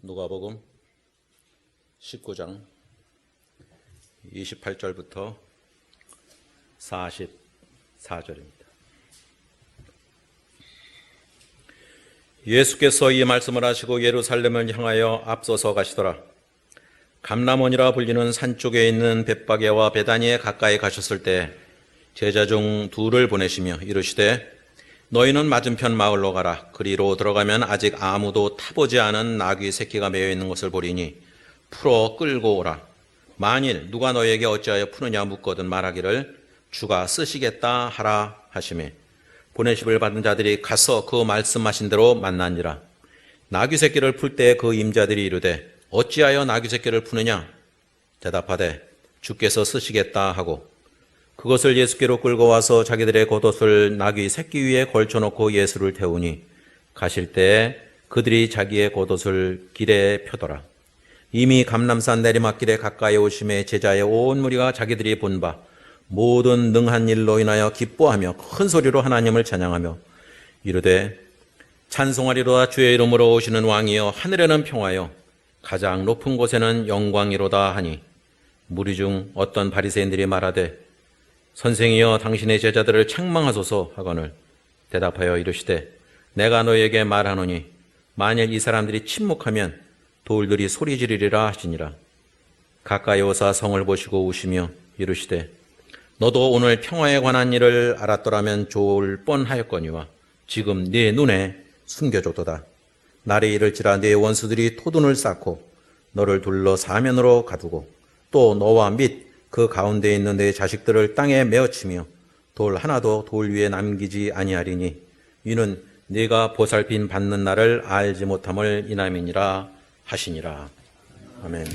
누가복음 19장 28절부터 44절입니다. 예수께서 이 말씀을 하시고 예루살렘을 향하여 앞서서 가시더라. 감람원이라 불리는 산 쪽에 있는 벳바게와 베다니에 가까이 가셨을 때 제자 중 둘을 보내시며 이르시되 너희는 맞은편 마을로 가라. 그리로 들어가면 아직 아무도 타보지 않은 나귀 새끼가 매여 있는 것을 보리니 풀어 끌고 오라. 만일 누가 너희에게 어찌하여 푸느냐 묻거든 말하기를 주가 쓰시겠다 하라 하시매 보내심을 받은 자들이 가서 그 말씀하신 대로 만난지라. 나귀 새끼를 풀 때 그 임자들이 이르되 어찌하여 나귀 새끼를 푸느냐 대답하되 주께서 쓰시겠다 하고 그것을 예수께로 끌고 와서 자기들의 겉옷을 나귀 새끼 위에 걸쳐놓고 예수를 태우니 가실 때 그들이 자기의 겉옷을 길에 펴더라. 이미 감람산 내리막길에 가까이 오심에 제자의 온 무리가 자기들이 본 바 모든 능한 일로 인하여 기뻐하며 큰 소리로 하나님을 찬양하며 이르되 찬송하리로다 주의 이름으로 오시는 왕이여 하늘에는 평화여 가장 높은 곳에는 영광이로다 하니 무리 중 어떤 바리새인들이 말하되 선생이여 당신의 제자들을 책망하소서 하거늘 대답하여 이르시되 내가 너희에게 말하노니 만일 이 사람들이 침묵하면 돌들이 소리 지르리라 하시니라. 가까이 오사 성을 보시고 우시며 이르시되 너도 오늘 평화에 관한 일을 알았더라면 좋을 뻔하였거니와 지금 네 눈에 숨겨졌도다. 날이 이를지라 네 원수들이 토둔을 쌓고 너를 둘러 사면으로 가두고 또 너와 및 그 가운데 있는 내 자식들을 땅에 메어치며 돌 하나도 돌 위에 남기지 아니하리니 이는 네가 보살핌 받는 날을 알지 못함을 인함이니라 하시니라. 아멘.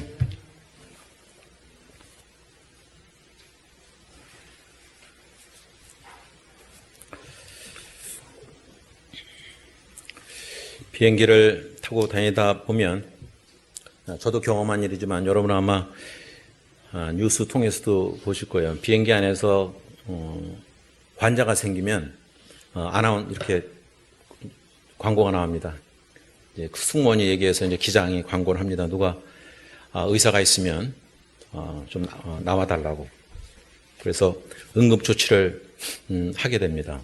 비행기를 타고 다니다 보면 저도 경험한 일이지만 여러분은 아마 뉴스 통해서도 보실 거예요. 비행기 안에서 환자가 생기면 이렇게 광고가 나옵니다. 이제 승무원이 얘기해서 이제 기장이 광고를 합니다. 누가 의사가 있으면 좀 나와달라고. 그래서 응급 조치를 하게 됩니다.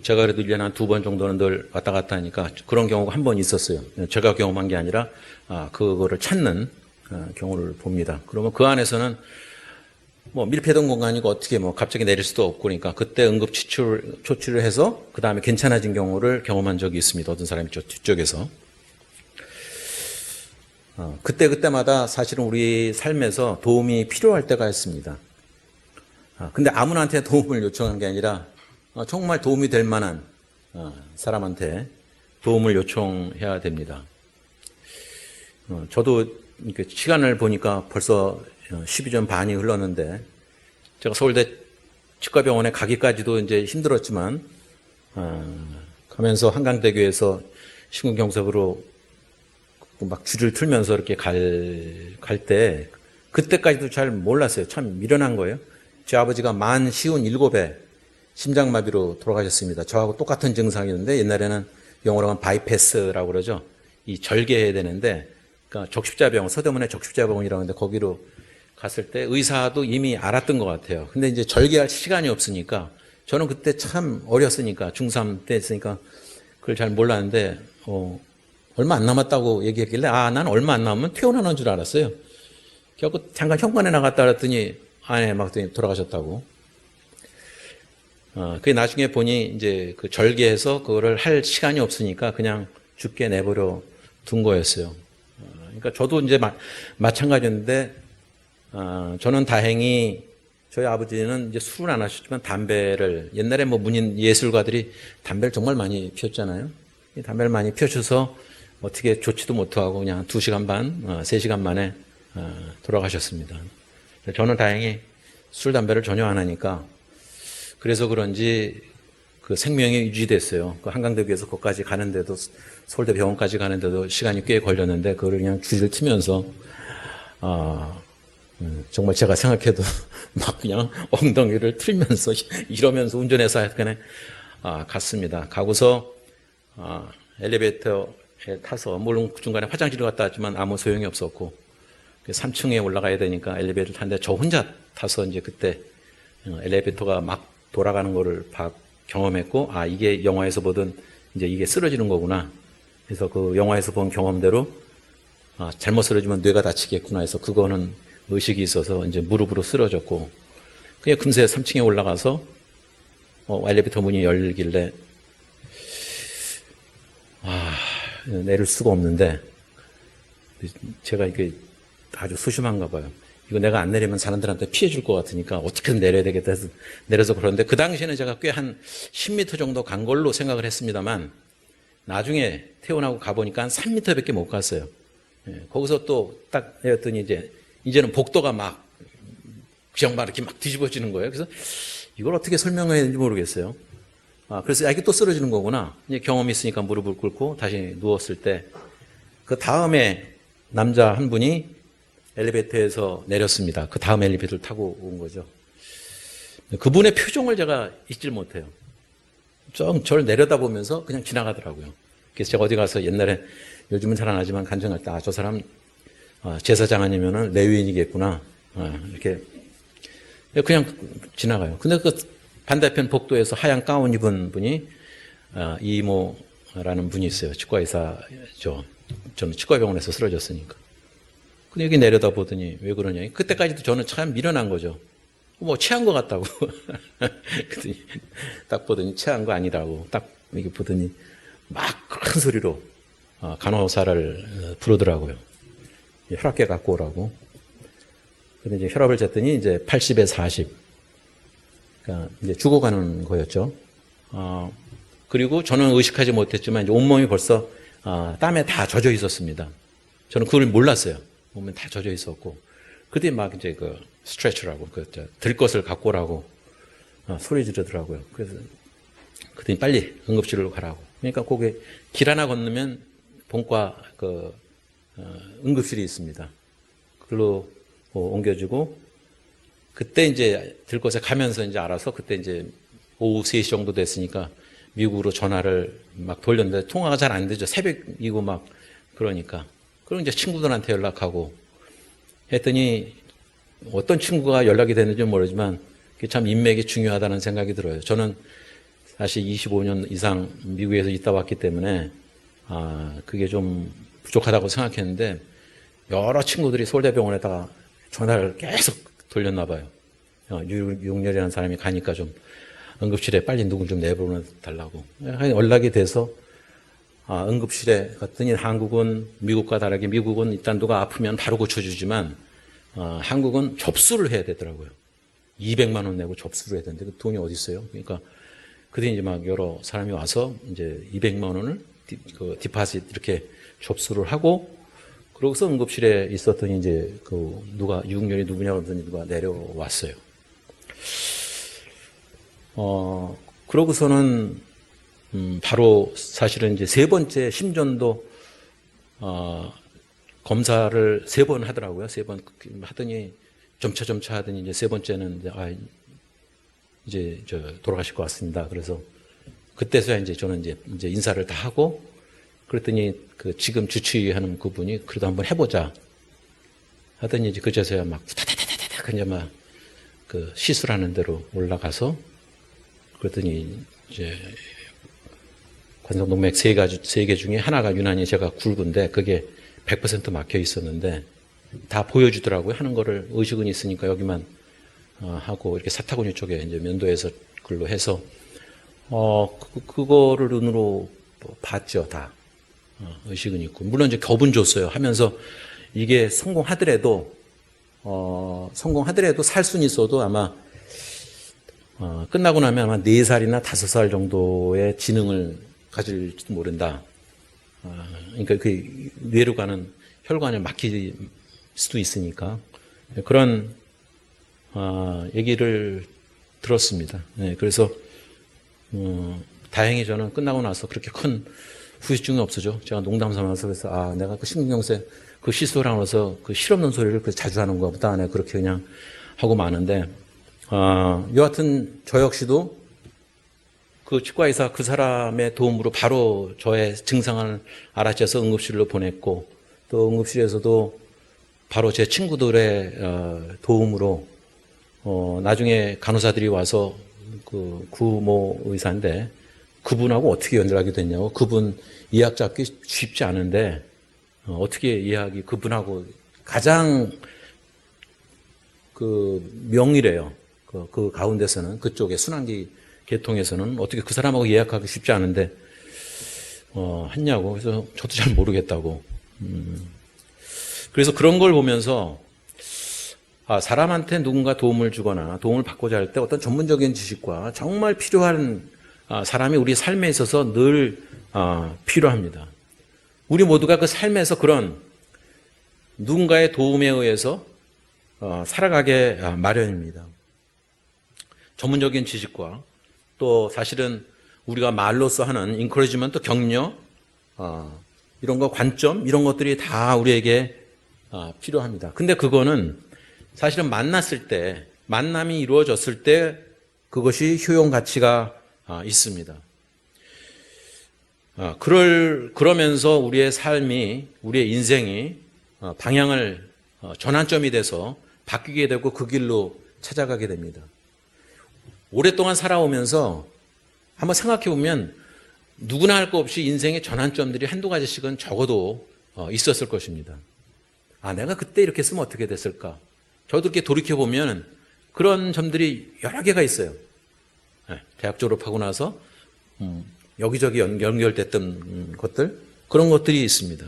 제가 그래도 1년에 한 2번 정도는 늘 왔다 갔다 하니까 그런 경우가 한 번 있었어요. 제가 경험한 게 아니라 그거를 찾는 경우를 봅니다. 그러면 그 안에서는 밀폐된 공간이고 어떻게 갑자기 내릴 수도 없고 그러니까 그때 응급 조치를 해서 그 다음에 괜찮아진 경우를 경험한 적이 있습니다. 어떤 사람이 뒤쪽에서. 그때마다 사실은 우리 삶에서 도움이 필요할 때가 있습니다. 근데 아무나한테 도움을 요청한 게 아니라 정말 도움이 될 만한 사람한테 도움을 요청해야 됩니다. 저도 시간을 보니까 벌써 12년 반이 흘렀는데 제가 서울대 치과병원에 가기까지도 이제 힘들었지만 가면서 한강대교에서 심근경색으로 막 줄을 틀면서 이렇게 갈 때 그때까지도 잘 몰랐어요. 참 미련한 거예요. 제 아버지가 만 57에 심장마비로 돌아가셨습니다. 저하고 똑같은 증상이었는데 옛날에는 영어로 하면 바이패스라고 그러죠. 이 절개해야 되는데 그러니까 적십자병원, 서대문의 적십자병원이라고 하는데 거기로 갔을 때 의사도 이미 알았던 것 같아요. 근데 이제 절개할 시간이 없으니까 저는 그때 참 어렸으니까 중3 때 했으니까 그걸 잘 몰랐는데 얼마 안 남았다고 얘기했길래 난 얼마 안 남으면 퇴원하는 줄 알았어요. 그래갖고 잠깐 현관에 나갔다 그랬더니 안에 막 돌아가셨다고. 그게 나중에 보니 이제 그 절개해서 그거를 할 시간이 없으니까 그냥 죽게 내버려 둔 거였어요. 그러니까 저도 이제 마찬가지였는데, 저는 다행히 저희 아버지는 이제 술은 안 하셨지만 담배를 옛날에 문인 예술가들이 담배를 정말 많이 피웠잖아요. 이 담배를 많이 피우셔서 어떻게 좋지도 못하고 그냥 2시간 반, 3시간 만에 돌아가셨습니다. 저는 다행히 술, 담배를 전혀 안 하니까 그래서 그런지 그 생명이 유지됐어요. 그 한강대교에서 거기까지 가는데도 서울대 병원까지 가는데도 시간이 꽤 걸렸는데 그걸 그냥 줄을 트면서 정말 제가 생각해도 막 그냥 엉덩이를 틀면서 이러면서 운전해서 하여튼에 갔습니다. 가고서 엘리베이터 타서 물론 중간에 화장실 갔다 왔지만 아무 소용이 없었고 3층에 올라가야 되니까 엘리베이터를 탔는데 저 혼자 타서 이제 그때 엘리베이터가 막 돌아가는 거를 경험했고 아 이게 영화에서 보던 이제 이게 쓰러지는 거구나. 그래서 그 영화에서 본 경험대로 아, 잘못 쓰러지면 뇌가 다치겠구나 해서 그거는 의식이 있어서 이제 무릎으로 쓰러졌고 그냥 금세 3층에 올라가서 엘리베이터 문이 열길래 내릴 수가 없는데 제가 이게 아주 소심한가 봐요. 이거 내가 안 내리면 사람들한테 피해 줄 것 같으니까 어떻게든 내려야 되겠다 해서 내려서 그러는데 그 당시에는 제가 꽤 한 10m 정도 간 걸로 생각을 했습니다만 나중에 퇴원하고 가보니까 한 3m밖에 못 갔어요. 거기서 또 딱 내렸더니 이제는 복도가 막 그냥 막 이렇게 막 뒤집어지는 거예요. 그래서 이걸 어떻게 설명해야 되는지 모르겠어요. 그래서 이게 또 쓰러지는 거구나. 이제 경험이 있으니까 무릎을 꿇고 다시 누웠을 때 그 다음에 남자 한 분이 엘리베이터에서 내렸습니다. 그 다음 엘리베이터를 타고 온 거죠. 그분의 표정을 제가 잊질 못해요. 좀 저를 내려다보면서 그냥 지나가더라고요. 그래서 제가 어디 가서 옛날에 요즘은 잘 안 하지만 간증할 때 저 사람 제사장 아니면은 레위인이겠구나. 이렇게 그냥 지나가요. 근데 그 반대편 복도에서 하얀 가운 입은 분이 이모라는 분이 있어요. 치과의사죠. 저는 치과병원에서 쓰러졌으니까. 근데 여기 내려다보더니 왜 그러냐. 그때까지도 저는 참 미련한 거죠. 뭐 취한 것 같다고. 그랬더니 딱 보더니 취한 거 아니라고. 딱 이렇게 보더니 막 큰 소리로 간호사를 부르더라고요. 혈압계 갖고 오라고. 근데 이제 혈압을 쟀더니 이제 80에 40. 그러니까 이제 죽어가는 거였죠. 그리고 저는 의식하지 못했지만 이제 온몸이 벌써 땀에 다 젖어 있었습니다. 저는 그걸 몰랐어요. 몸에 다 젖어 있었고. 그때 막 이제 그 스트레처라고 들 것을 갖고 오라고 소리 지르더라고요. 그래서 그랬더니 빨리 응급실로 가라고. 그러니까 거기 길 하나 건너면 본과 응급실이 있습니다. 그걸로 옮겨주고 그때 이제 들 것에 가면서 이제 알아서 그때 이제 오후 3시 정도 됐으니까 미국으로 전화를 막 돌렸는데 통화가 잘 안 되죠. 새벽이고 막 그러니까. 그럼 이제 친구들한테 연락하고 했더니 어떤 친구가 연락이 됐는지 모르지만 그게 참 인맥이 중요하다는 생각이 들어요. 저는 사실 25년 이상 미국에서 있다 왔기 때문에 그게 좀 부족하다고 생각했는데 여러 친구들이 서울대병원에다가 전화를 계속 돌렸나 봐요. 유용렬이라는 사람이 가니까 좀 응급실에 빨리 누굴 좀 내보내달라고. 연락이 돼서 응급실에 갔더니 한국은 미국과 다르게 미국은 일단 누가 아프면 바로 고쳐주지만 한국은 접수를 해야 되더라고요. 200만 원 내고 접수를 해야 되는데 그 돈이 어디 있어요? 그러니까 그때 이제 막 여러 사람이 와서 이제 200만 원을 디파짓 이렇게 접수를 하고 그러고서 응급실에 있었더니 이제 누가 유흥렬이 누구냐고 그러더니 누가 내려왔어요. 그러고서는 바로 사실은 이제 3번째 심전도 검사를 3번 하더라고요. 3번 하더니 점차 하더니 이제 3번째는 이제 돌아가실 것 같습니다. 그래서 그때서야 이제 저는 이제 인사를 다 하고 그랬더니 지금 주치의하는 그분이 그래도 한번 해보자 하더니 이제 그제서야 막 후다다다다다 그냥 막 시술하는 대로 올라가서 그랬더니 이제 관성동맥 3개 중에 하나가 유난히 제가 굵은데 그게 100% 막혀 있었는데 다 보여주더라고요. 하는 거를 의식은 있으니까 여기만 하고 이렇게 사타구니 쪽에 이제 면도에서 글로 해서 그거를 눈으로 봤죠. 다 의식은 있고 물론 이제 겁은 줬어요. 하면서 이게 성공하더라도 살 수는 있어도 아마 끝나고 나면 아마 4살이나 5살 정도의 지능을 가질지도 모른다. 그러니까 그 뇌로 가는 혈관을 막힐 수도 있으니까 그런 얘기를 들었습니다. 네, 그래서 다행히 저는 끝나고 나서 그렇게 큰 후유증이 없어져. 제가 농담 삼아서 그래서 내가 그 신경쇠 그 시술하고 나서 그 실없는 소리를 자주 하는 거 보다 내가 그렇게 그냥 하고 마는데 여하튼 저 역시도 그 치과의사 그 사람의 도움으로 바로 저의 증상을 알아채서 응급실로 보냈고, 또 응급실에서도 바로 제 친구들의 도움으로 나중에 간호사들이 와서 그 구모 의사인데 그분하고 어떻게 연락이 됐냐고. 그분 예약 잡기 쉽지 않은데 어떻게 예약이 그분하고 가장 그 명이래요. 그 가운데서는, 그쪽에 순환기 계통에서는 어떻게 그 사람하고 예약하기 쉽지 않은데 했냐고. 그래서 저도 잘 모르겠다고. 그래서 그런 걸 보면서 사람한테 누군가 도움을 주거나 도움을 받고자 할 때 어떤 전문적인 지식과 정말 필요한 사람이 우리 삶에 있어서 늘 필요합니다. 우리 모두가 그 삶에서 그런 누군가의 도움에 의해서 살아가게 마련입니다. 전문적인 지식과 또 사실은 우리가 말로써 하는 인커리지먼트, 격려, 이런 거 관점, 이런 것들이 다 우리에게 필요합니다. 근데 그거는 사실은 만났을 때, 만남이 이루어졌을 때 그것이 효용 가치가 있습니다. 그러면서 우리의 삶이, 우리의 인생이 방향을 전환점이 돼서 바뀌게 되고 그 길로 찾아가게 됩니다. 오랫동안 살아오면서 한번 생각해 보면 누구나 할 거 없이 인생의 전환점들이 한두 가지씩은 적어도 있었을 것입니다. 내가 그때 이렇게 했으면 어떻게 됐을까? 저도 이렇게 돌이켜 보면 그런 점들이 여러 개가 있어요. 대학 졸업하고 나서 여기저기 연결됐던 것들, 그런 것들이 있습니다.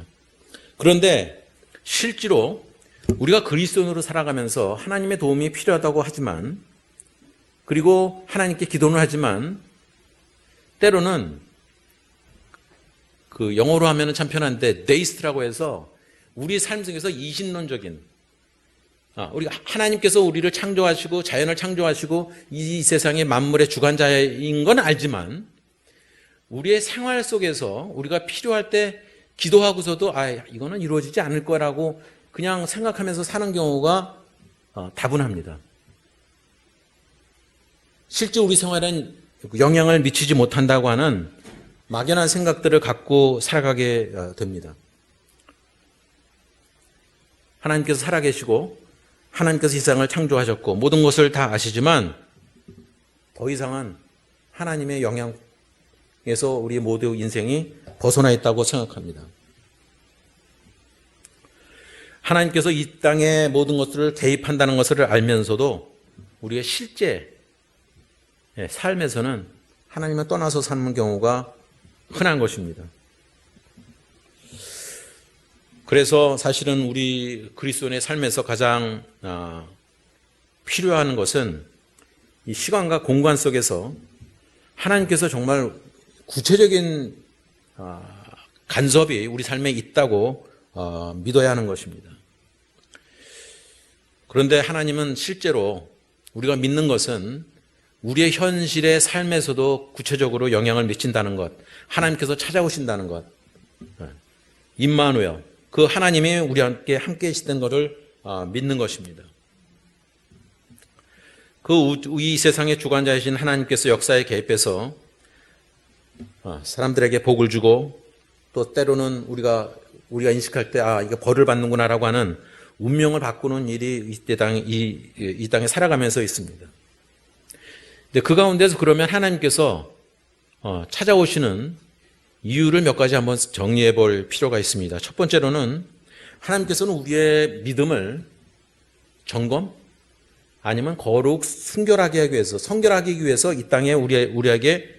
그런데 실제로 우리가 그리스도인으로 살아가면서 하나님의 도움이 필요하다고 하지만, 그리고 하나님께 기도는 하지만 때로는 그 영어로 하면은 참 편한데 데이스트라고 해서 우리 삶 속에서 이신론적인, 우리가 하나님께서 우리를 창조하시고 자연을 창조하시고 이 세상의 만물의 주관자인 건 알지만 우리의 생활 속에서 우리가 필요할 때 기도하고서도 이거는 이루어지지 않을 거라고 그냥 생각하면서 사는 경우가 다분합니다. 실제 우리 생활엔 영향을 미치지 못한다고 하는 막연한 생각들을 갖고 살아가게 됩니다. 하나님께서 살아계시고 하나님께서 이 세상을 창조하셨고 모든 것을 다 아시지만 더 이상은 하나님의 영향에서 우리 모두 인생이 벗어나 있다고 생각합니다. 하나님께서 이 땅의 모든 것들을 개입한다는 것을 알면서도 우리의 실제 삶에서는 하나님을 떠나서 사는 경우가 흔한 것입니다. 그래서 사실은 우리 그리스도인의 삶에서 가장 필요한 것은 이 시간과 공간 속에서 하나님께서 정말 구체적인 간섭이 우리 삶에 있다고 믿어야 하는 것입니다. 그런데 하나님은 실제로 우리가 믿는 것은 우리의 현실의 삶에서도 구체적으로 영향을 미친다는 것, 하나님께서 찾아오신다는 것, 임마누엘, 그 하나님이 우리와 함께 계시던 것을 믿는 것입니다. 이 세상의 주관자이신 하나님께서 역사에 개입해서 사람들에게 복을 주고 또 때로는 우리가 인식할 때 이거 벌을 받는구나라고 하는 운명을 바꾸는 일이 이 땅에 살아가면서 있습니다. 근데 그 가운데서 그러면 하나님께서 찾아오시는 이유를 몇 가지 한번 정리해 볼 필요가 있습니다. 첫 번째로는 하나님께서는 우리의 믿음을 점검 아니면 거룩 순결하게 하기 위해서, 성결하기 위해서 이 땅에 우리에게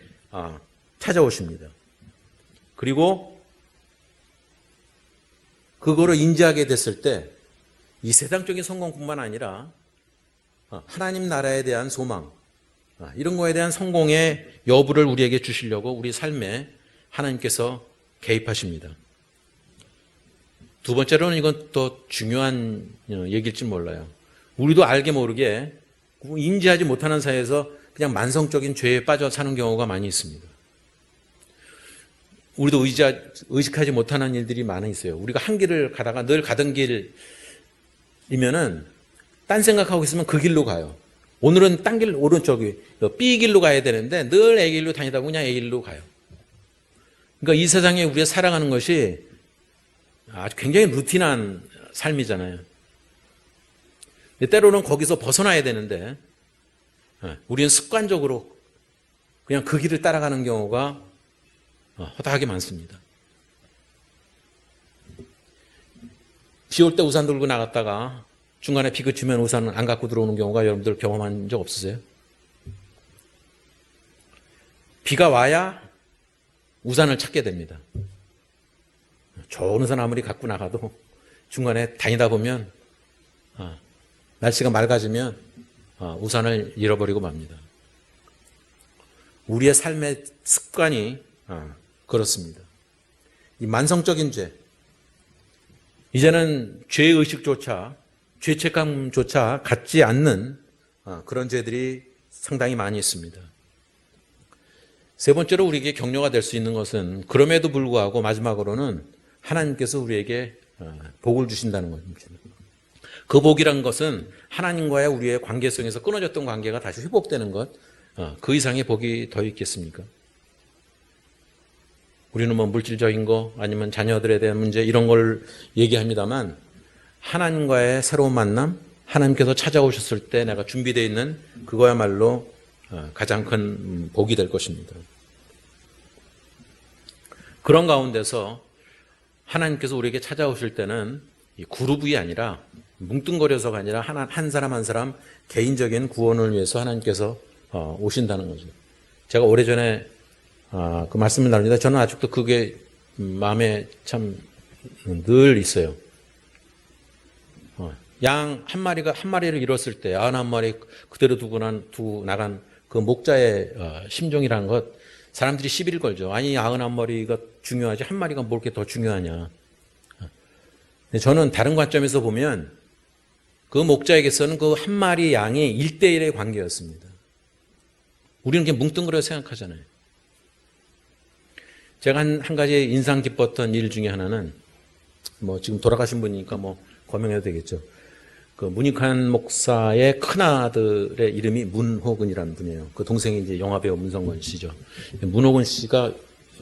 찾아오십니다. 그리고 그거를 인지하게 됐을 때 이 세상적인 성공뿐만 아니라 하나님 나라에 대한 소망, 이런 거에 대한 성공의 여부를 우리에게 주시려고 우리 삶에 하나님께서 개입하십니다. 두 번째로는 이건 또 중요한 얘기일지 몰라요. 우리도 알게 모르게 인지하지 못하는 사이에서 그냥 만성적인 죄에 빠져 사는 경우가 많이 있습니다. 우리도 의식하지 못하는 일들이 많이 있어요. 우리가 한 길을 가다가 늘 가던 길이면은 딴 생각하고 있으면 그 길로 가요. 오늘은 딴 길, 오른쪽이 B 길로 가야 되는데 늘 A 길로 다니다 보면 그냥 A 길로 가요. 그러니까 이 세상에 우리가 살아가는 것이 아주 굉장히 루틴한 삶이잖아요. 때로는 거기서 벗어나야 되는데 우리는 습관적으로 그냥 그 길을 따라가는 경우가 허다하게 많습니다. 비 올 때 우산 들고 나갔다가 중간에 비 그치면 우산을 안 갖고 들어오는 경우가 여러분들 경험한 적 없으세요? 비가 와야 우산을 찾게 됩니다. 좋은 우산 아무리 갖고 나가도 중간에 다니다 보면 날씨가 맑아지면 우산을 잃어버리고 맙니다. 우리의 삶의 습관이 그렇습니다. 이 만성적인 죄, 이제는 죄의식조차 죄책감조차 갖지 않는 그런 죄들이 상당히 많이 있습니다. 세 번째로 우리에게 격려가 될 수 있는 것은 그럼에도 불구하고 마지막으로는 하나님께서 우리에게 복을 주신다는 것입니다. 그 복이란 것은 하나님과의 우리의 관계성에서 끊어졌던 관계가 다시 회복되는 것, 그 이상의 복이 더 있겠습니까? 우리는 뭐 물질적인 거 아니면 자녀들에 대한 문제 이런 걸 얘기합니다만 하나님과의 새로운 만남, 하나님께서 찾아오셨을 때 내가 준비되어 있는 그거야말로 가장 큰 복이 될 것입니다. 그런 가운데서 하나님께서 우리에게 찾아오실 때는 이 그룹이 아니라 뭉뚱거려서가 아니라 한 사람 한 사람 개인적인 구원을 위해서 하나님께서 오신다는 거죠. 제가 오래전에 그 말씀을 나눕니다. 저는 아직도 그게 마음에 참 늘 있어요. 양 한 마리를 잃었을 때 91마리 그대로 두고 나간 그 목자의 심정이라는 것, 사람들이 시비를 걸죠. 아니 91마리가 중요하지 한 마리가 뭘 이렇게 더 중요하냐. 근데 저는 다른 관점에서 보면 그 목자에게서는 그 한 마리 양이 1대1의 관계였습니다. 우리는 그냥 뭉뚱그려 생각하잖아요. 제가 한 가지 인상 깊었던 일 중에 하나는 뭐 지금 돌아가신 분이니까 뭐 거명해도 되겠죠. 그 문익환 목사의 큰아들의 이름이 문호근이라는 분이에요. 그 동생이 이제 영화배우 문성건 씨죠. 문호근 씨가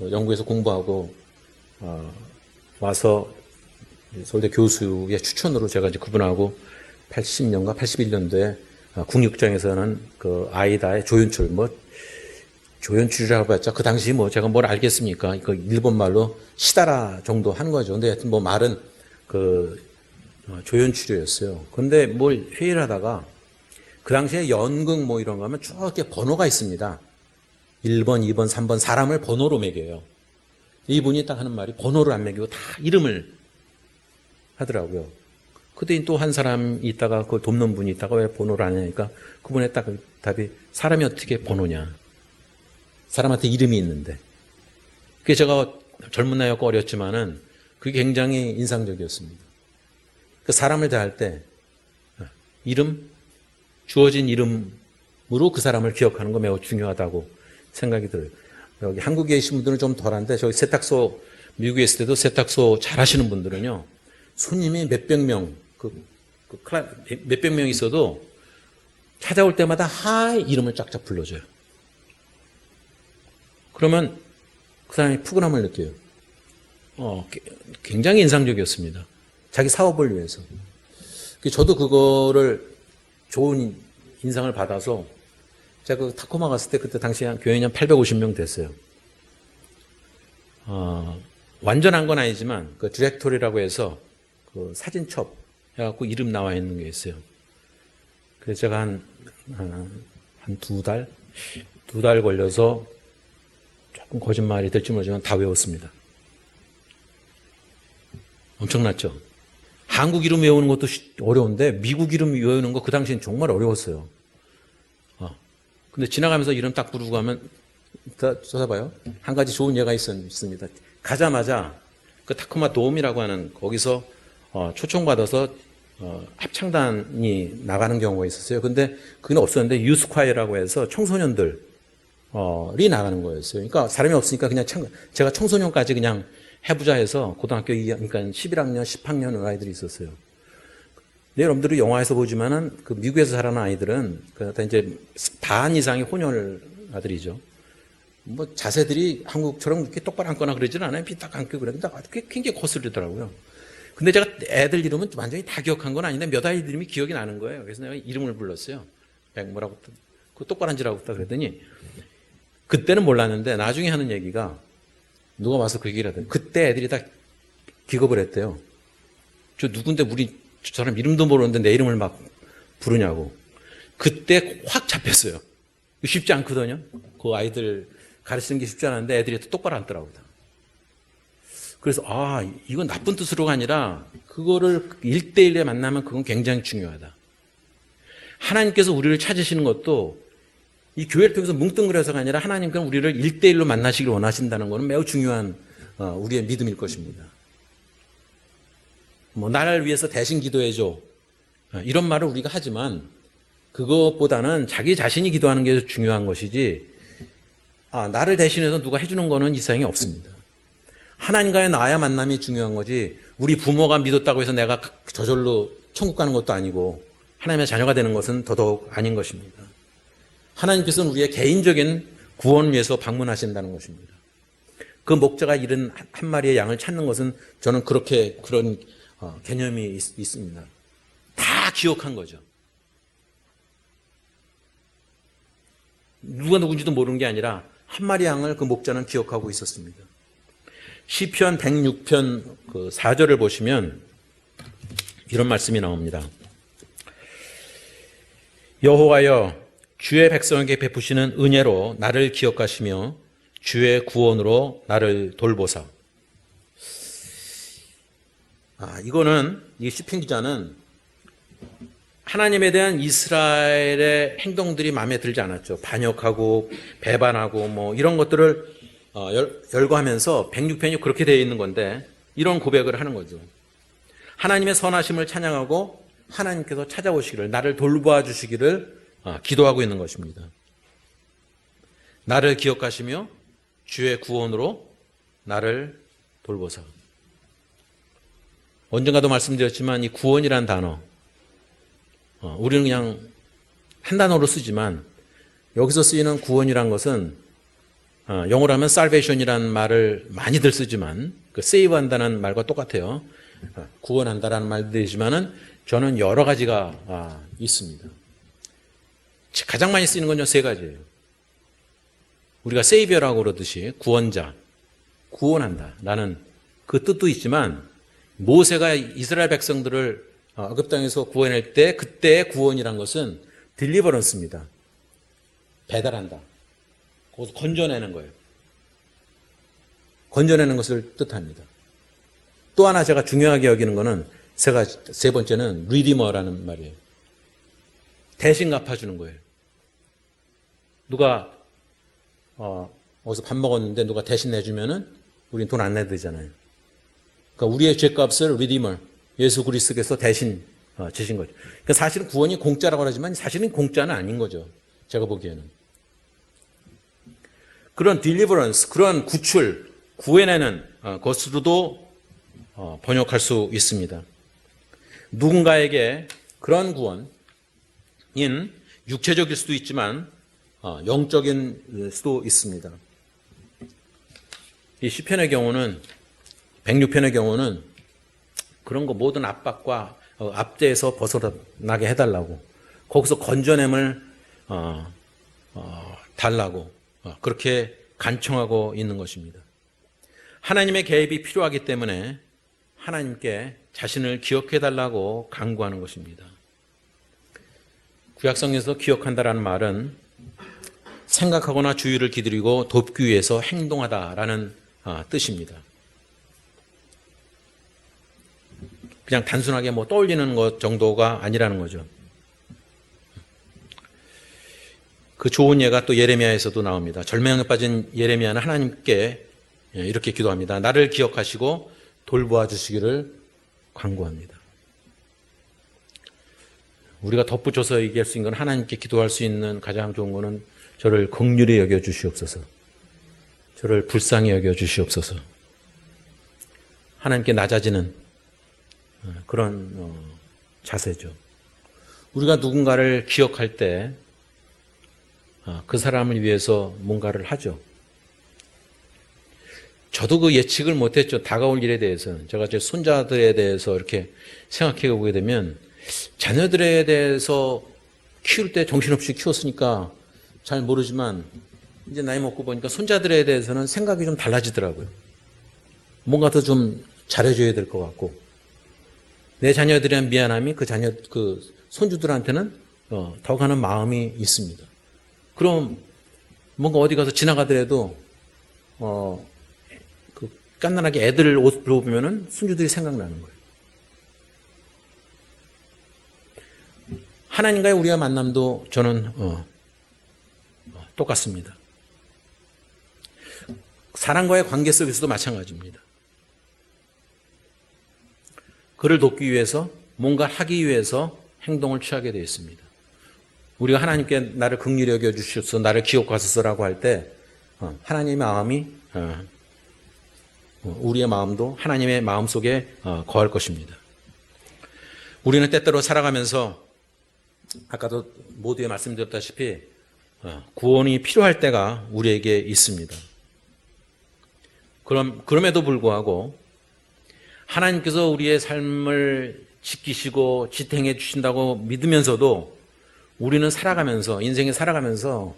영국에서 공부하고 와서 서울대 교수의 추천으로 제가 이제 그분하고 80년가 81년도에 국육장에서는 그 아이다의 조연출, 조연출이라고 했죠. 그 당시 뭐 제가 뭘 알겠습니까? 그 일본 말로 시다라 정도 한 거죠. 근데 하여튼 뭐 말은 그 조연출이었어요. 그런데 뭘 회의를 하다가 그 당시에 연극 뭐 이런 거 하면 쭉 이렇게 번호가 있습니다. 1번, 2번, 3번 사람을 번호로 매겨요. 이분이 딱 하는 말이 번호를 안 매기고 다 이름을 하더라고요. 그때 또 한 사람이 있다가 그걸 돕는 분이 있다가 왜 번호를 안 하니까 그분의 딱 답이 사람이 어떻게 번호냐. 사람한테 이름이 있는데. 그게 제가 젊은 나이였고 어렸지만은 그게 굉장히 인상적이었습니다. 그 사람을 대할 때 이름, 주어진 이름으로 그 사람을 기억하는 거 매우 중요하다고 생각이 들어요. 여기 한국에 계신 분들은 좀 덜한데 저기 세탁소, 미국에 있을 때도 세탁소 잘 하시는 분들은요, 손님이 몇백 명, 몇백 명 있어도 찾아올 때마다 이름을 쫙쫙 불러줘요. 그러면 그 사람이 푸근함을 느껴요. 굉장히 인상적이었습니다. 자기 사업을 위해서. 저도 그거를 좋은 인상을 받아서 제가 그 타코마 갔을 때 그때 당시 교인이 한 850명 됐어요. 완전한 건 아니지만 그 디렉토리라고 해서 그 사진첩 해갖고 이름 나와 있는 게 있어요. 그래서 제가 한 두 달 걸려서 조금 거짓말이 될지 모르지만 다 외웠습니다. 엄청났죠? 한국 이름 외우는 것도 어려운데 미국 이름 외우는 거 그 당시엔 정말 어려웠어요. 근데 지나가면서 이름 딱 부르고 가면 찾아봐요. 한 가지 좋은 예가 있습니다. 가자마자 그 타코마 도움이라고 하는 거기서 초청받아서 합창단이 나가는 경우가 있었어요. 근데 그건 없었는데 유스콰이어라고 해서 청소년들이 나가는 거였어요. 그러니까 사람이 없으니까 그냥 제가 청소년까지 그냥 해보자 해서 고등학교 2학년, 그러니까 11학년, 10학년 아이들이 있었어요. 근데 여러분들이 영화에서 보지만은 그 미국에서 자라는 아이들은 다 이제 반 이상이 혼혈 아들이죠. 뭐 자세들이 한국처럼 그렇게 똑바로 앉거나 그러지는 않아요. 삐딱 앉고 그랬는데 굉장히 거슬리더라고요. 근데 제가 애들 이름은 완전히 다 기억한 건 아닌데 몇 아이들 이름이 기억이 나는 거예요. 그래서 내가 이름을 불렀어요. 뭐라고 그 똑바로 앉으라고 그랬더니 그때는 몰랐는데 나중에 하는 얘기가 누가 와서 그 얘기를 하더니 그때 애들이 다 기겁을 했대요. 저 누군데 우리 저 사람 이름도 모르는데 내 이름을 막 부르냐고. 그때 확 잡혔어요. 쉽지 않거든요. 그 아이들 가르치는 게 쉽지 않은데 애들이 또 똑바로 앉더라고요. 그래서 이건 나쁜 뜻으로가 아니라 그거를 1대1에 만나면 그건 굉장히 중요하다. 하나님께서 우리를 찾으시는 것도 이 교회를 통해서 뭉뚱그려서가 아니라 하나님께서 우리를 1대1로 만나시길 원하신다는 것은 매우 중요한 우리의 믿음일 것입니다. 뭐 나를 위해서 대신 기도해줘 이런 말을 우리가 하지만 그것보다는 자기 자신이 기도하는 게 중요한 것이지 나를 대신해서 누가 해주는 거는 이 세상에 없습니다. 하나님과의 나의 만남이 중요한 거지 우리 부모가 믿었다고 해서 내가 저절로 천국 가는 것도 아니고 하나님의 자녀가 되는 것은 더더욱 아닌 것입니다. 하나님께서는 우리의 개인적인 구원을 위해서 방문하신다는 것입니다. 그 목자가 잃은 한 마리의 양을 찾는 것은 저는 그런 개념이 있습니다. 다 기억한 거죠. 누가 누군지도 모르는 게 아니라 한 마리 양을 그 목자는 기억하고 있었습니다. 시편 106편 그 4절을 보시면 이런 말씀이 나옵니다. 여호와여 주의 백성에게 베푸시는 은혜로 나를 기억하시며 주의 구원으로 나를 돌보사. 이거는 이 시편 기자는 하나님에 대한 이스라엘의 행동들이 마음에 들지 않았죠. 반역하고 배반하고 뭐 이런 것들을 열거하면서 106편이 그렇게 되어 있는 건데 이런 고백을 하는 거죠. 하나님의 선하심을 찬양하고 하나님께서 찾아오시기를 나를 돌보아 주시기를 기도하고 있는 것입니다. 나를 기억하시며 주의 구원으로 나를 돌보사. 언젠가도 말씀드렸지만 이 구원이란 단어 우리는 그냥 한 단어로 쓰지만 여기서 쓰이는 구원이란 것은 영어로 하면 salvation이라는 말을 많이들 쓰지만 그 save한다는 말과 똑같아요. 구원한다라는 말도 되지만은 저는 여러 가지가 있습니다. 가장 많이 쓰이는 건요 3가지예요. 우리가 savior라고 그러듯이 구원자, 구원한다 라는 그 뜻도 있지만 모세가 이스라엘 백성들을 애굽 땅에서 구원할 때 그때의 구원이란 것은 deliverance입니다. 배달한다. 거기서 건져내는 거예요. 건져내는 것을 뜻합니다. 또 하나 제가 중요하게 여기는 것은 세 번째는 redeemer라는 말이에요. 대신 갚아주는 거예요. 누가 어디서 밥 먹었는데 누가 대신 내주면은 우린 돈 안 내야 되잖아요. 그러니까 우리의 죄값을 redeemer, 예수 그리스도께서 대신 지신 거죠. 그러니까 사실은 구원이 공짜라고 하지만 사실은 공짜는 아닌 거죠. 제가 보기에는. 그런 deliverance, 그런 구출, 구해내는 것으로도 번역할 수 있습니다. 누군가에게 그런 구원인 육체적일 수도 있지만 영적인 수도 있습니다. 이 시편의 경우는 106편의 경우는 그런 거 모든 압박과 압제에서 벗어나게 해달라고 거기서 건져냄을 달라고 그렇게 간청하고 있는 것입니다. 하나님의 개입이 필요하기 때문에 하나님께 자신을 기억해달라고 간구하는 것입니다. 구약성에서 기억한다라는 말은 생각하거나 주의를 기울이고 돕기 위해서 행동하다라는 뜻입니다. 그냥 단순하게 뭐 떠올리는 것 정도가 아니라는 거죠. 그 좋은 예가 또 예레미야에서도 나옵니다. 절망에 빠진 예레미야는 하나님께 이렇게 기도합니다. 나를 기억하시고 돌보아 주시기를 간구합니다. 우리가 덧붙여서 얘기할 수 있는 건 하나님께 기도할 수 있는 가장 좋은 거는 저를 긍휼히 여겨 주시옵소서. 저를 불쌍히 여겨 주시옵소서. 하나님께 낮아지는 그런 자세죠. 우리가 누군가를 기억할 때 그 사람을 위해서 뭔가를 하죠. 저도 그 예측을 못했죠. 다가올 일에 대해서는. 제가 제 손자들에 대해서 이렇게 생각해 보게 되면 자녀들에 대해서 키울 때 정신없이 키웠으니까 잘 모르지만 이제 나이 먹고 보니까 손자들에 대해서는 생각이 좀 달라지더라고요. 뭔가 더 좀 잘해줘야 될 것 같고 내 자녀들에 대한 미안함이 그 손주들한테는 더 가는 마음이 있습니다. 그럼 뭔가 어디 가서 지나가더라도 그 깐난하게 애들 옷 입어보면은 손주들이 생각나는 거예요. 하나님과의 우리의 만남도 저는 똑같습니다. 사람과의 관계 속에서도 마찬가지입니다. 그를 돕기 위해서 뭔가 하기 위해서 행동을 취하게 되어 있습니다. 우리가 하나님께 나를 긍휼히 여겨 주시옵소서 나를 기억하소서라고 할 때 하나님의 마음이 우리의 마음도 하나님의 마음 속에 거할 것입니다. 우리는 때때로 살아가면서 아까도 모두에 말씀드렸다시피 구원이 필요할 때가 우리에게 있습니다. 그럼에도 불구하고 하나님께서 우리의 삶을 지키시고 지탱해 주신다고 믿으면서도 우리는 살아가면서 인생에 살아가면서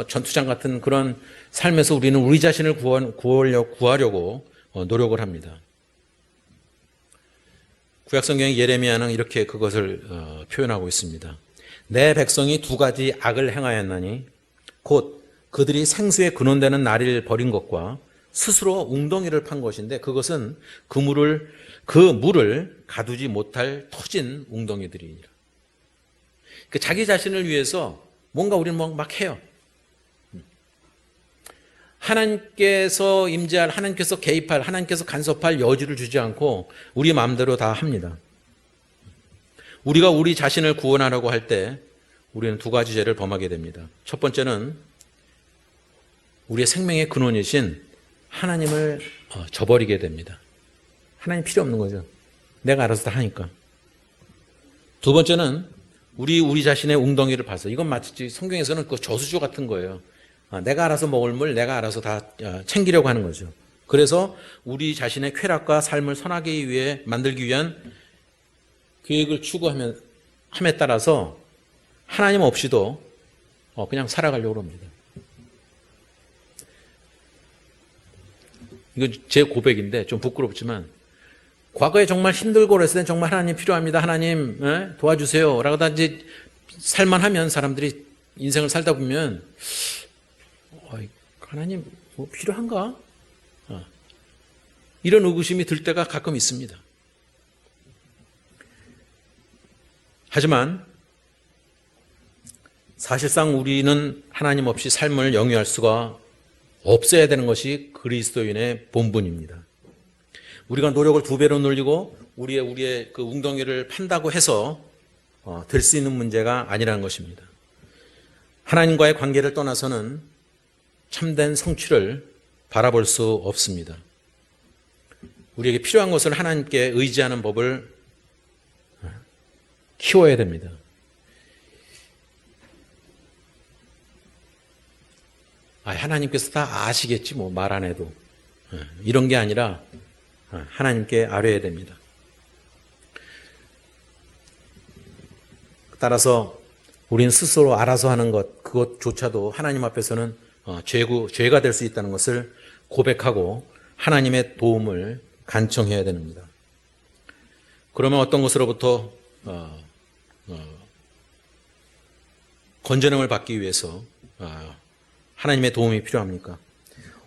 전투장 같은 그런 삶에서 우리는 우리 자신을 구하려고 노력을 합니다. 구약성경의 예레미야는 이렇게 그것을 표현하고 있습니다. 내 백성이 두 가지 악을 행하였나니 곧 그들이 생수에 근원되는 나리를 버린 것과 스스로 웅덩이를 판 것인데 그것은 그 물을 가두지 못할 터진 웅덩이들이니라. 자기 자신을 위해서 뭔가 우리는 막 해요. 하나님께서 임재할, 하나님께서 개입할, 하나님께서 간섭할 여지를 주지 않고 우리 마음대로 다 합니다. 우리가 우리 자신을 구원하려고 할 때 우리는 두 가지 죄를 범하게 됩니다. 첫 번째는 우리의 생명의 근원이신 하나님을 저버리게 됩니다. 하나님 필요 없는 거죠. 내가 알아서 다 하니까. 두 번째는 우리 자신의 웅덩이를 봐서 이건 마치 성경에서는 그 저수조 같은 거예요. 내가 알아서 먹을 물 내가 알아서 다 챙기려고 하는 거죠. 그래서 우리 자신의 쾌락과 삶을 선하게 위해 만들기 위한 계획을 추구함에 따라서 하나님 없이도 그냥 살아가려고 합니다. 이거 제 고백인데 좀 부끄럽지만 과거에 정말 힘들고 그랬을 땐 정말 하나님 필요합니다. 하나님 도와주세요. 라고 다 이제 살만하면 사람들이 인생을 살다 보면 하나님 뭐 필요한가? 이런 의구심이 들 때가 가끔 있습니다. 하지만 사실상 우리는 하나님 없이 삶을 영위할 수가 없어야 되는 것이 그리스도인의 본분입니다. 우리가 노력을 두 배로 늘리고 우리의 그 웅덩이를 판다고 해서 될 수 있는 문제가 아니라는 것입니다. 하나님과의 관계를 떠나서는 참된 성취를 바라볼 수 없습니다. 우리에게 필요한 것을 하나님께 의지하는 법을 키워야 됩니다. 하나님께서 다 아시겠지 뭐 말 안 해도 이런 게 아니라 하나님께 아뢰야 됩니다. 따라서 우리는 스스로 알아서 하는 그것조차도 하나님 앞에서는 죄가 될 수 있다는 것을 고백하고 하나님의 도움을 간청해야 됩니다. 그러면 어떤 것으로부터 건전함을 받기 위해서 하나님의 도움이 필요합니까?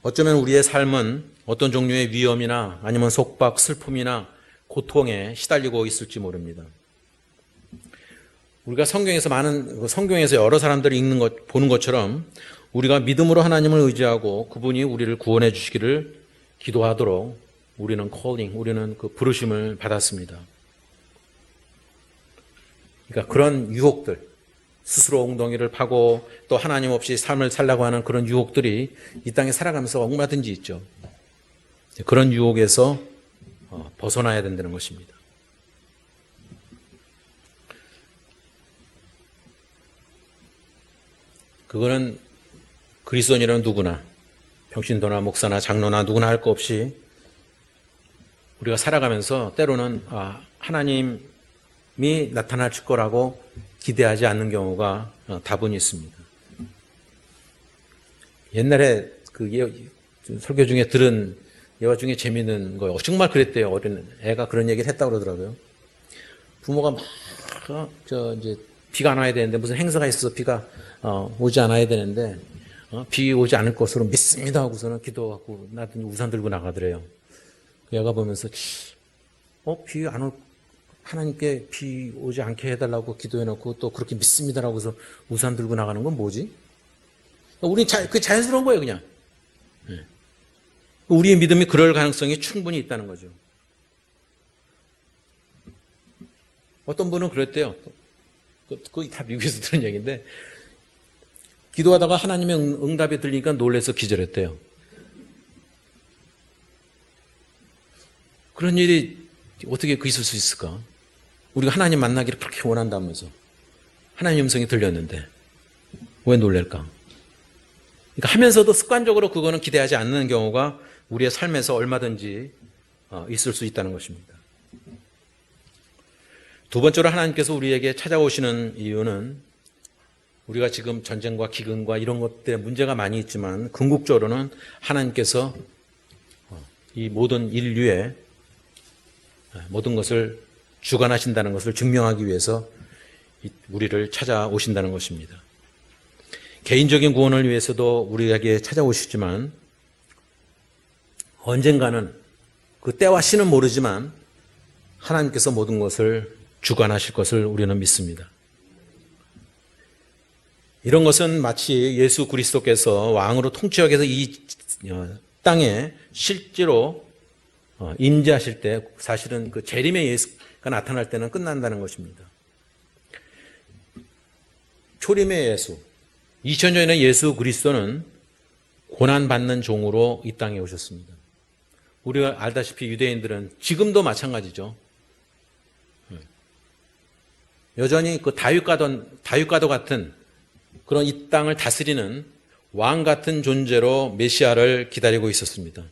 어쩌면 우리의 삶은 어떤 종류의 위험이나 아니면 속박, 슬픔이나 고통에 시달리고 있을지 모릅니다. 우리가 성경에서 여러 사람들이 보는 것처럼 우리가 믿음으로 하나님을 의지하고 그분이 우리를 구원해 주시기를 기도하도록 우리는 우리는 그 부르심을 받았습니다. 그러니까 그런 유혹들, 스스로 엉덩이를 파고 또 하나님 없이 삶을 살라고 하는 그런 유혹들이 이 땅에 살아가면서 얼마든지 있죠. 그런 유혹에서 벗어나야 된다는 것입니다. 그거는 그리스도인이라는 누구나, 평신도나 목사나 장로나 누구나 할 거 없이 우리가 살아가면서 때로는 하나님이 나타나실 거라고 기대하지 않는 경우가 다분히 있습니다. 옛날에 설교 중에 들은 예화 중에 재미있는 거예요. 정말 그랬대요. 어린 애가 그런 얘기를 했다고 그러더라고요. 부모가 막 이제 비가 안 와야 되는데 무슨 행사가 있어서 비가 오지 않아야 되는데 비 오지 않을 것으로 믿습니다 하고서는 기도하고 나중에 우산 들고 나가더래요. 얘가 보면서 비 안 올 하나님께 비 오지 않게 해달라고 기도해놓고 또 그렇게 믿습니다라고 해서 우산 들고 나가는 건 뭐지? 우리 그게 자연스러운 거예요, 그냥. 우리의 믿음이 그럴 가능성이 충분히 있다는 거죠. 어떤 분은 그랬대요. 그거 다 미국에서 들은 얘기인데, 기도하다가 하나님의 응답이 들리니까 놀라서 기절했대요. 그런 일이 어떻게 있을 수 있을까? 우리가 하나님 만나기를 그렇게 원한다면서 하나님 음성이 들렸는데 왜 놀랄까? 그러니까 하면서도 습관적으로 그거는 기대하지 않는 경우가 우리의 삶에서 얼마든지 있을 수 있다는 것입니다. 두 번째로 하나님께서 우리에게 찾아오시는 이유는 우리가 지금 전쟁과 기근과 이런 것들에 문제가 많이 있지만 궁극적으로는 하나님께서 이 모든 인류의 모든 것을 주관하신다는 것을 증명하기 위해서 우리를 찾아오신다는 것입니다. 개인적인 구원을 위해서도 우리에게 찾아오시지만 언젠가는 그 때와 시는 모르지만 하나님께서 모든 것을 주관하실 것을 우리는 믿습니다. 이런 것은 마치 예수 그리스도께서 왕으로 통치하기 위해서 이 땅에 실제로 임재하실 때 사실은 그 재림의 예수가 나타날 때는 끝난다는 것입니다. 초림의 예수, 2000년 전에 예수 그리스도는 고난받는 종으로 이 땅에 오셨습니다. 우리가 알다시피 유대인들은 지금도 마찬가지죠. 여전히 그 다윗과도 같은 그런 이 땅을 다스리는 왕 같은 존재로 메시아를 기다리고 있었습니다.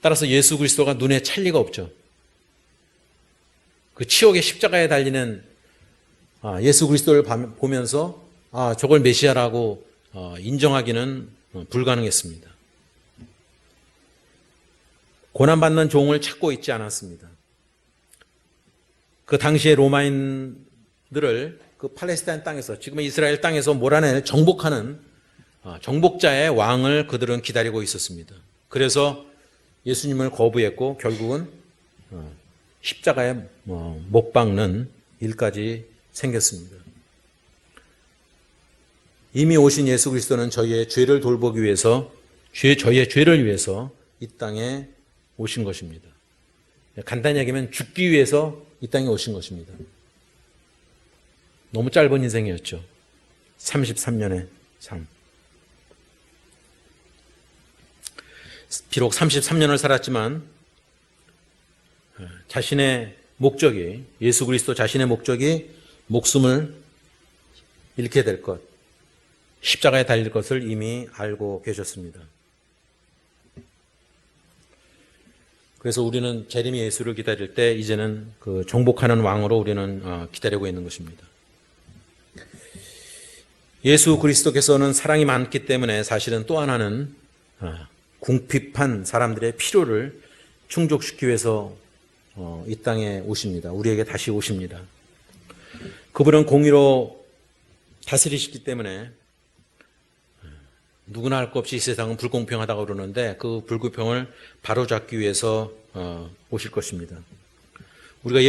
따라서 예수 그리스도가 눈에 찰 리가 없죠. 그 치욕의 십자가에 달리는 예수 그리스도를 보면서 저걸 메시아라고 인정하기는 불가능했습니다. 고난받는 종을 찾고 있지 않았습니다. 그 당시에 로마인들을 그 팔레스타인 땅에서 지금의 이스라엘 땅에서 몰아낼 정복하는 정복자의 왕을 그들은 기다리고 있었습니다. 그래서 예수님을 거부했고 결국은 십자가에 못 박는 일까지 생겼습니다. 이미 오신 예수 그리스도는 저희의 죄를 돌보기 위해서 저희의 죄를 위해서 이 땅에 오신 것입니다. 간단히 얘기하면 죽기 위해서 이 땅에 오신 것입니다. 너무 짧은 인생이었죠. 33년의 삶. 비록 33년을 살았지만 자신의 목적이 예수 그리스도 자신의 목적이 목숨을 잃게 될 것, 십자가에 달릴 것을 이미 알고 계셨습니다. 그래서 우리는 재림의 예수를 기다릴 때 이제는 그 정복하는 왕으로 우리는 기다리고 있는 것입니다. 예수 그리스도께서는 사랑이 많기 때문에 사실은 또 하나는 궁핍한 사람들의 필요를 충족시키기 위해서 이 땅에 오십니다. 우리에게 다시 오십니다. 그분은 공의로 다스리시기 때문에 누구나 할 것 없이 이 세상은 불공평하다고 그러는데 그 불공평을 바로잡기 위해서 오실 것입니다. 우리가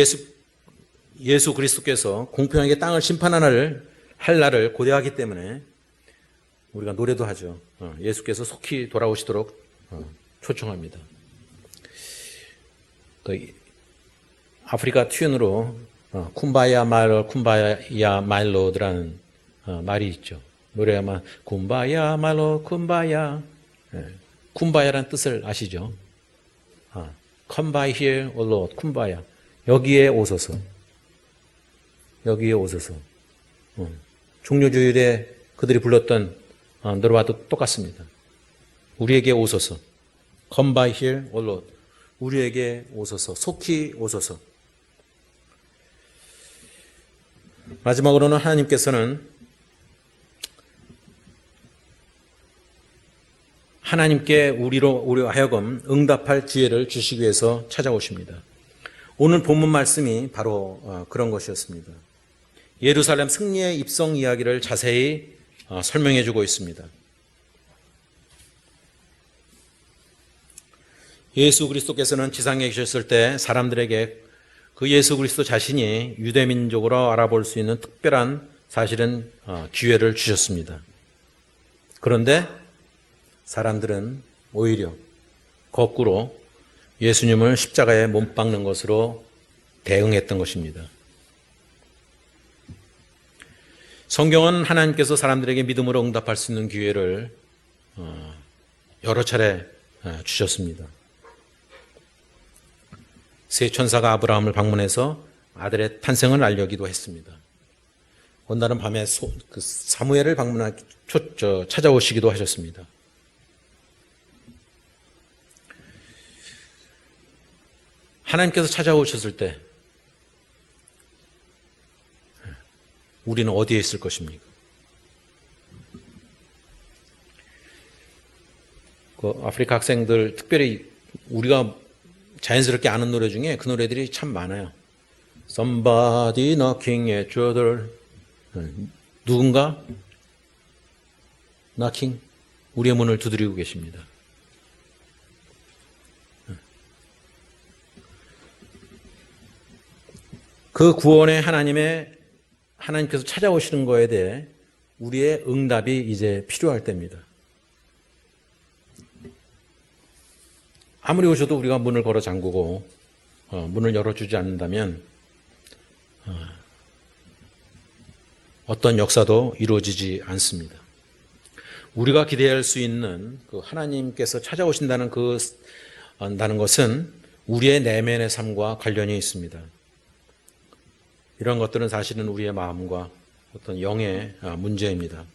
예수 그리스도께서 공평하게 땅을 심판할 날을 고대하기 때문에 우리가 노래도 하죠. 예수께서 속히 돌아오시도록 초청합니다. 그 아프리카 튠으로 쿰바야 말로 쿰바야 말로드라는 말이 있죠. 노래하면 쿰바야 말로 쿰바야. 쿰바야라는 뜻을 아시죠? Come by here, O Lord. 쿰바야. 여기에 오소서. 여기에 오소서. 종료주일에 그들이 불렀던 노래와도 똑같습니다. 우리에게 오소서. Come by here, O Lord. 우리에게 오소서. 속히 오소서. 마지막으로는 하나님께서는 하나님께 우리로 하여금 응답할 기회를 주시기 위해서 찾아오십니다. 오늘 본문 말씀이 바로 그런 것이었습니다. 예루살렘 승리의 입성 이야기를 자세히 설명해 주고 있습니다. 예수 그리스도께서는 지상에 계셨을 때 사람들에게 그 예수 그리스도 자신이 유대민족으로 알아볼 수 있는 특별한 사실은 기회를 주셨습니다. 그런데 사람들은 오히려 거꾸로 예수님을 십자가에 못 박는 것으로 대응했던 것입니다. 성경은 하나님께서 사람들에게 믿음으로 응답할 수 있는 기회를 여러 차례 주셨습니다. 세 천사가 아브라함을 방문해서 아들의 탄생을 알려기도 했습니다. 어느 날은 밤에 사무엘을 찾아오시기도 하셨습니다. 하나님께서 찾아오셨을 때 우리는 어디에 있을 것입니까? 아프리카 학생들 특별히 우리가 자연스럽게 아는 노래 중에 그 노래들이 참 많아요. Somebody knocking at your door. 누군가 knocking, 우리의 문을 두드리고 계십니다. 그 구원의 하나님께서 찾아오시는 거에 대해 우리의 응답이 이제 필요할 때입니다. 아무리 오셔도 우리가 문을 걸어 잠그고 문을 열어주지 않는다면 어떤 역사도 이루어지지 않습니다. 우리가 기대할 수 있는 그 하나님께서 찾아오신다는 다는 것은 우리의 내면의 삶과 관련이 있습니다. 이런 것들은 사실은 우리의 마음과 어떤 영의 문제입니다.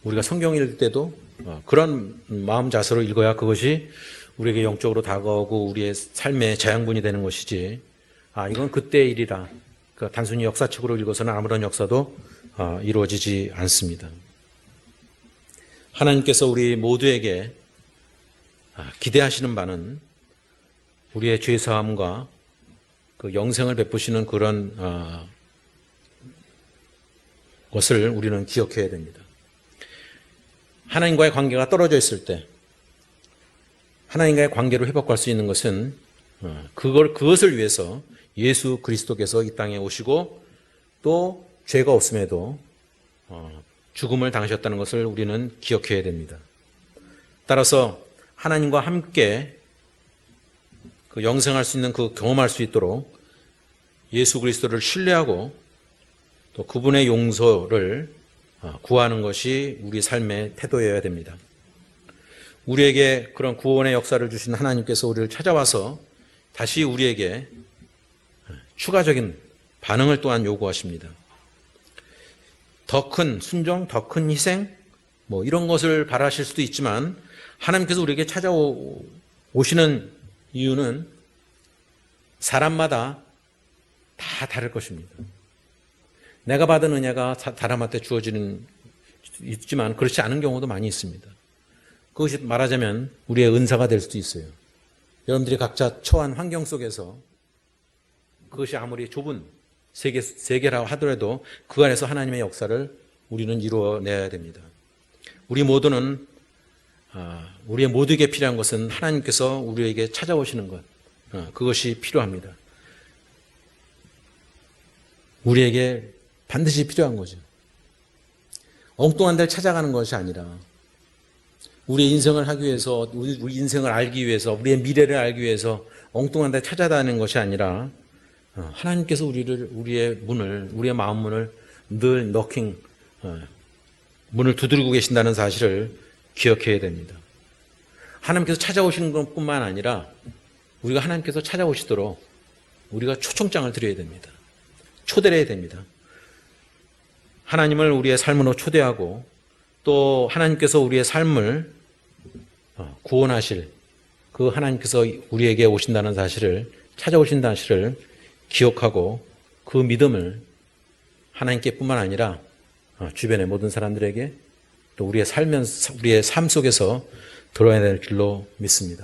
우리가 성경 읽을 때도 그런 마음 자세로 읽어야 그것이 우리에게 영적으로 다가오고 우리의 삶의 재앙분이 되는 것이지, 이건 그때의 일이라 단순히 역사책으로 읽어서는 아무런 역사도 이루어지지 않습니다. 하나님께서 우리 모두에게 기대하시는 바는 우리의 죄사함과 그 영생을 베푸시는 그런 것을 우리는 기억해야 됩니다. 하나님과의 관계가 떨어져 있을 때 하나님과의 관계로 회복할 수 있는 것은 그것을 위해서 예수 그리스도께서 이 땅에 오시고 또 죄가 없음에도 죽음을 당하셨다는 것을 우리는 기억해야 됩니다. 따라서 하나님과 함께 그 영생할 수 있는 경험할 수 있도록 예수 그리스도를 신뢰하고 또 그분의 용서를 구하는 것이 우리 삶의 태도여야 됩니다. 우리에게 그런 구원의 역사를 주신 하나님께서 우리를 찾아와서 다시 우리에게 추가적인 반응을 또한 요구하십니다. 더 큰 순종, 더 큰 희생, 이런 것을 바라실 수도 있지만 하나님께서 우리에게 찾아오시는 이유는 사람마다 다 다를 것입니다. 내가 받은 은혜가 사람한테 주어지는 있지만 그렇지 않은 경우도 많이 있습니다. 그것이 말하자면 우리의 은사가 될 수도 있어요. 여러분들이 각자 처한 환경 속에서 그것이 아무리 좁은 세계라 하더라도 그 안에서 하나님의 역사를 우리는 이루어내야 됩니다. 우리의 모두에게 필요한 것은 하나님께서 우리에게 찾아오시는 것, 그것이 필요합니다. 우리에게 반드시 필요한 거죠. 엉뚱한 데를 찾아가는 것이 아니라 우리의 인생을 하기 위해서, 우리 인생을 알기 위해서, 우리의 미래를 알기 위해서 엉뚱한 데 찾아다니는 것이 아니라 하나님께서 우리의 마음 문을 늘 문을 두드리고 계신다는 사실을 기억해야 됩니다. 하나님께서 찾아오시는 것뿐만 아니라 우리가 하나님께서 찾아오시도록 우리가 초청장을 드려야 됩니다. 초대를 해야 됩니다. 하나님을 우리의 삶으로 초대하고 또 하나님께서 우리의 삶을 구원하실 그 하나님께서 우리에게 오신다는 사실을 찾아오신다는 사실을 기억하고 그 믿음을 하나님께 뿐만 아니라 주변의 모든 사람들에게 또 우리의 삶 속에서 들어야 될 길로 믿습니다.